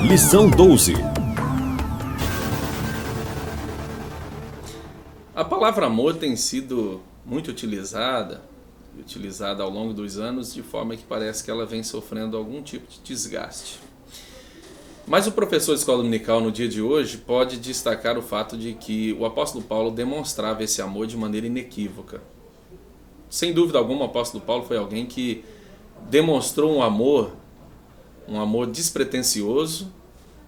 Lição 12. A palavra amor tem sido muito utilizada ao longo dos anos, de forma que parece que ela vem sofrendo algum tipo de desgaste. Mas o professor de escola dominical no dia de hoje pode destacar o fato de que o apóstolo Paulo demonstrava esse amor de maneira inequívoca. Sem dúvida alguma, o apóstolo Paulo foi alguém que demonstrou um amor despretensioso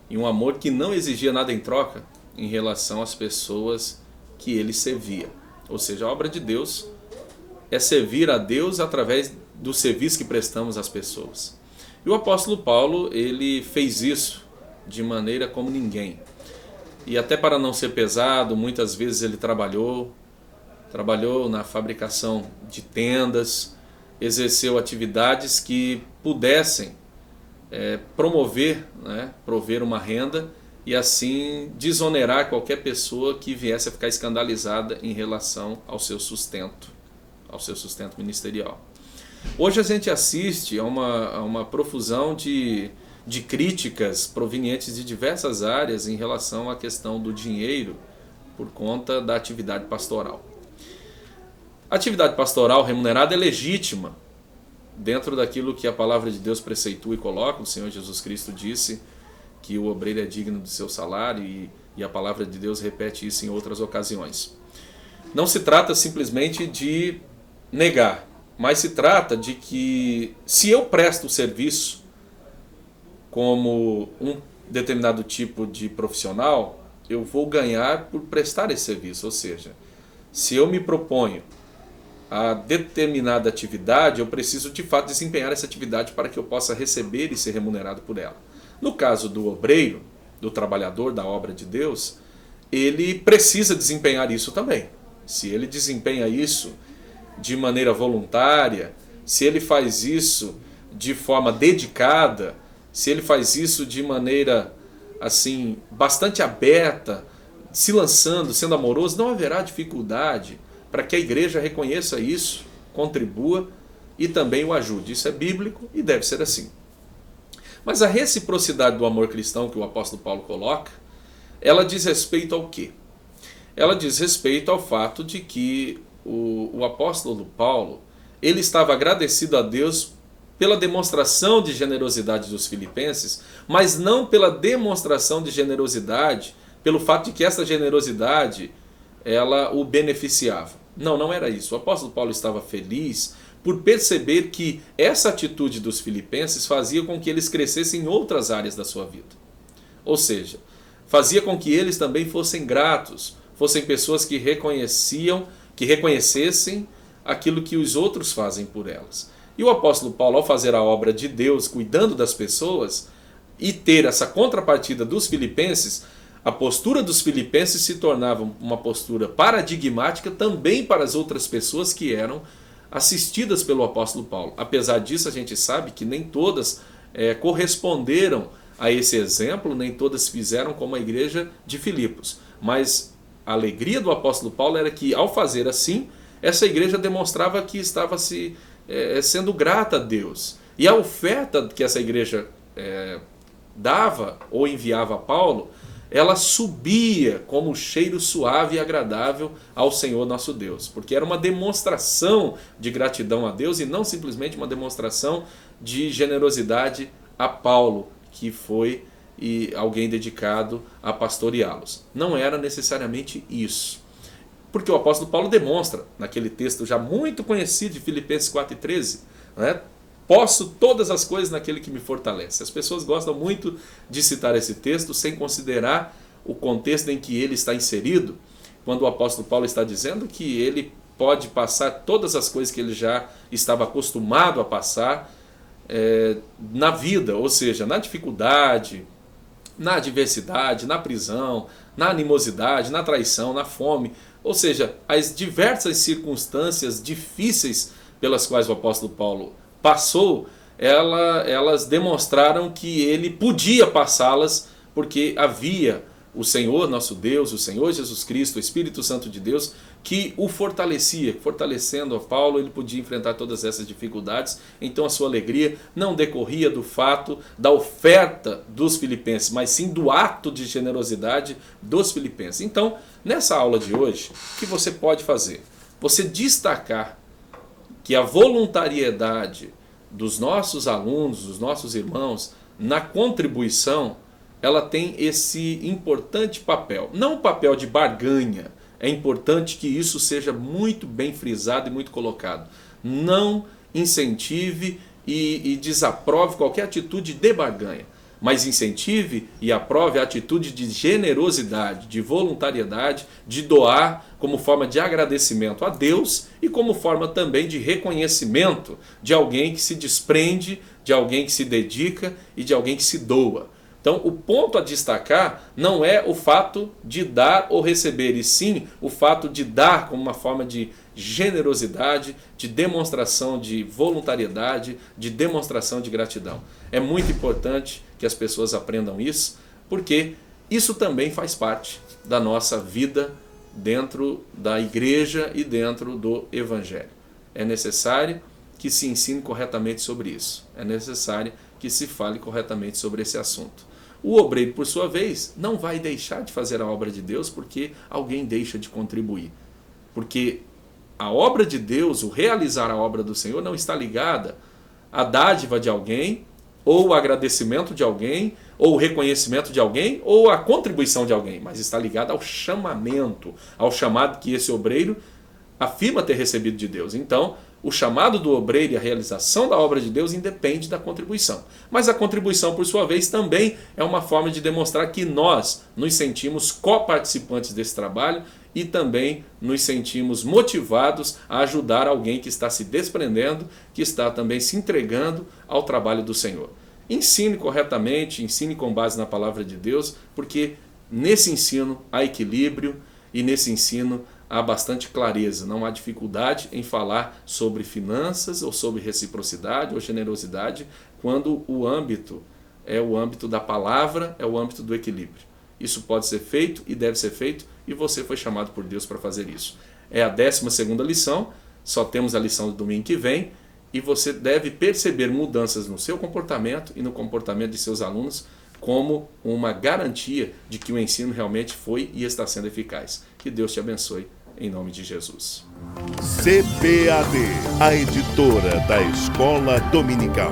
e um amor que não exigia nada em troca em relação às pessoas que ele servia. Ou seja, a obra de Deus é servir a Deus através do serviço que prestamos às pessoas. E o apóstolo Paulo, ele fez isso de maneira como ninguém. E até para não ser pesado, muitas vezes ele trabalhou na fabricação de tendas, exerceu atividades que pudessem prover uma renda e assim desonerar qualquer pessoa que viesse a ficar escandalizada em relação ao seu sustento ministerial. Hoje a gente assiste a uma profusão de críticas provenientes de diversas áreas em relação à questão do dinheiro por conta da atividade pastoral. A atividade pastoral remunerada é legítima dentro daquilo que a palavra de Deus preceitua e coloca. O Senhor Jesus Cristo disse que o obreiro é digno do seu salário e a palavra de Deus repete isso em outras ocasiões. Não se trata simplesmente de negar, mas se trata de que se eu presto serviço como um determinado tipo de profissional, eu vou ganhar por prestar esse serviço. Ou seja, se eu me proponho a determinada atividade, eu preciso de fato desempenhar essa atividade para que eu possa receber e ser remunerado por ela. No caso do obreiro, do trabalhador da obra de Deus, ele precisa desempenhar isso também. Se ele desempenha isso de maneira voluntária, se ele faz isso de forma dedicada, se ele faz isso de maneira assim bastante aberta, se lançando, sendo amoroso, não haverá dificuldade para que a igreja reconheça isso, contribua e também o ajude. Isso é bíblico e deve ser assim. Mas a reciprocidade do amor cristão que o apóstolo Paulo coloca, ela diz respeito ao quê? Ela diz respeito ao fato de que o apóstolo Paulo, ele estava agradecido a Deus pela demonstração de generosidade dos filipenses, mas não pela demonstração de generosidade, pelo fato de que essa generosidade ela o beneficiava. Não era isso. O apóstolo Paulo estava feliz por perceber que essa atitude dos filipenses fazia com que eles crescessem em outras áreas da sua vida. Ou seja, fazia com que eles também fossem gratos, fossem pessoas que reconhecessem aquilo que os outros fazem por elas. E o apóstolo Paulo, ao fazer a obra de Deus, cuidando das pessoas, e ter essa contrapartida dos filipenses, a postura dos filipenses se tornava uma postura paradigmática também para as outras pessoas que eram assistidas pelo apóstolo Paulo. Apesar disso, a gente sabe que nem todas corresponderam a esse exemplo, nem todas fizeram como a igreja de Filipos. Mas a alegria do apóstolo Paulo era que, ao fazer assim, essa igreja demonstrava que estava sendo grata a Deus. E a oferta que essa igreja dava ou enviava a Paulo, ela subia como cheiro suave e agradável ao Senhor nosso Deus, porque era uma demonstração de gratidão a Deus e não simplesmente uma demonstração de generosidade a Paulo, que foi alguém dedicado a pastoreá-los. Não era necessariamente isso, porque o apóstolo Paulo demonstra, naquele texto já muito conhecido de Filipenses 4,13, posso todas as coisas naquele que me fortalece. As pessoas gostam muito de citar esse texto sem considerar o contexto em que ele está inserido, quando o apóstolo Paulo está dizendo que ele pode passar todas as coisas que ele já estava acostumado a passar na vida, ou seja, na dificuldade, na adversidade, na prisão, na animosidade, na traição, na fome, ou seja, as diversas circunstâncias difíceis pelas quais o apóstolo Paulo passou, elas demonstraram que ele podia passá-las, porque havia o Senhor nosso Deus, o Senhor Jesus Cristo, o Espírito Santo de Deus, que o fortalecia. Fortalecendo a Paulo, ele podia enfrentar todas essas dificuldades. Então a sua alegria não decorria do fato da oferta dos filipenses, mas sim do ato de generosidade dos filipenses. Então, nessa aula de hoje, o que você pode fazer? Você destacar que a voluntariedade dos nossos alunos, dos nossos irmãos, na contribuição, ela tem esse importante papel. Não o papel de barganha. É importante que isso seja muito bem frisado e muito colocado. Não incentive e desaprove qualquer atitude de barganha, mas incentive e aprove a atitude de generosidade, de voluntariedade, de doar como forma de agradecimento a Deus e como forma também de reconhecimento de alguém que se desprende, de alguém que se dedica e de alguém que se doa. Então, o ponto a destacar não é o fato de dar ou receber, e sim o fato de dar como uma forma de generosidade, de demonstração de voluntariedade, de demonstração de gratidão. É muito importante que as pessoas aprendam isso, porque isso também faz parte da nossa vida dentro da igreja e dentro do Evangelho. É necessário que se ensine corretamente sobre isso. É necessário que se fale corretamente sobre esse assunto. O obreiro, por sua vez, não vai deixar de fazer a obra de Deus porque alguém deixa de contribuir. Porque a obra de Deus, o realizar a obra do Senhor, não está ligada à dádiva de alguém, ou o agradecimento de alguém, ou o reconhecimento de alguém, ou a contribuição de alguém, mas está ligada ao chamamento, ao chamado que esse obreiro afirma ter recebido de Deus. Então, o chamado do obreiro e a realização da obra de Deus independe da contribuição. Mas a contribuição, por sua vez, também é uma forma de demonstrar que nós nos sentimos coparticipantes desse trabalho e também nos sentimos motivados a ajudar alguém que está se desprendendo, que está também se entregando ao trabalho do Senhor. Ensine corretamente, ensine com base na palavra de Deus, porque nesse ensino há equilíbrio e nesse ensino há bastante clareza, não há dificuldade em falar sobre finanças ou sobre reciprocidade ou generosidade, quando o âmbito é o âmbito da palavra, é o âmbito do equilíbrio. Isso pode ser feito e deve ser feito, e você foi chamado por Deus para fazer isso. É a 12ª lição, só temos a lição do domingo que vem, e você deve perceber mudanças no seu comportamento e no comportamento de seus alunos como uma garantia de que o ensino realmente foi e está sendo eficaz. Que Deus te abençoe. Em nome de Jesus. CBAD, a editora da Escola Dominical.